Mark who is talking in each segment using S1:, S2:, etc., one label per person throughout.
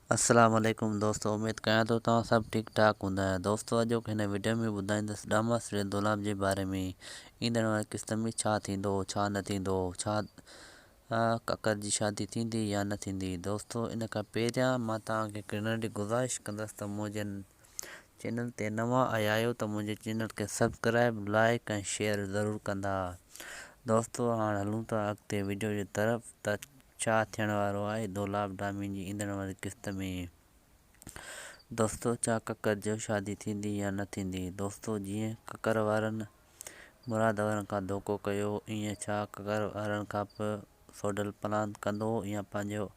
S1: अस्सलाम वालेकुम दोस्तों, उम्मीद कयां थो तव्हां सभु ठीकु ठाक हूंदा। दोस्तों, अॼु हिन वीडियो में ॿुधाईंदुसि ड्रामा सीरियल दुलाब जे बारे में। ईंदड़ वारी क़िस्त में छा थींदो, छा न थींदो, छा ककर जी शादी थींदी या न थींदी। दोस्तों, इन खां पहिरियां मां तव्हांखे हिकु नंढी गुज़ारिश कंदुसि त मुंहिंजे चैनल ते नवां आया आहियो त मुंहिंजे चैनल खे सब्सक्राइब, लाइक ऐं शेयर ज़रूरु कंदा। दोस्तों, हाणे हलूं था अॻिते वीडियो जी तरफ़ त छा थियण वारो आहे दुलाब ड्रामे जी ईंदड़ वारी क़िस्त में। दोस्तों, छा ककर जो शादी थींदी या न थींदी। दोस्तों, जीअं ककर वारनि मुराद वारनि खां धोखो कयो, ईअं छा ककर वारनि खां सोडल प्लान कंदो या पंहिंजो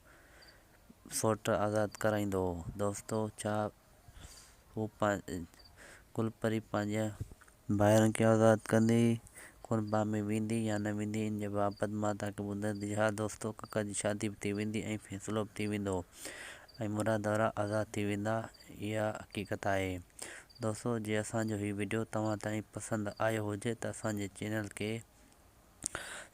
S1: सौट आज़ादु कराईंदो। दोस्तों, छा हू गुलपरी पंहिंजे भाइरनि खे आज़ादु कंदी, कुरबा में वेंदी या न वेंदी। इन जे बाबति मां तव्हांखे ॿुधाईंदी। हा दोस्तों, ककर जी शादी बि थी वेंदी ऐं फ़ैसिलो बि थी वेंदो ऐं मुराद वारा आज़ादु थी वेंदा। इहा हक़ीक़त आहे। दोस्तों, जे असांजो हीउ वीडियो तव्हां ताईं पसंदि आयो हुजे त असांजे चैनल खे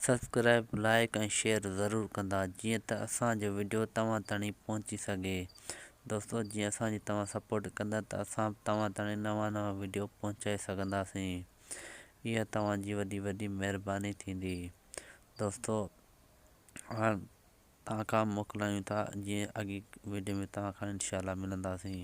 S1: सब्सक्राइब, लाइक ऐं शेयर ज़रूरु कंदा, जीअं त असांजो वीडियो तव्हां ताईं पहुची सघे। दोस्तों, जीअं असांजी तव्हां सपोर्ट कंदा त असां तव्हां ताईं नवां वीडियो पहुचाए सघंदासीं। इहा तव्हांजी वॾी वॾी महिरबानी थींदी। दोस्तों, हाणे तव्हां खां मोकिलायूं था, जीअं अॻी वीडियो में तव्हां खां इंशाअल्लाह मिलंदासीं।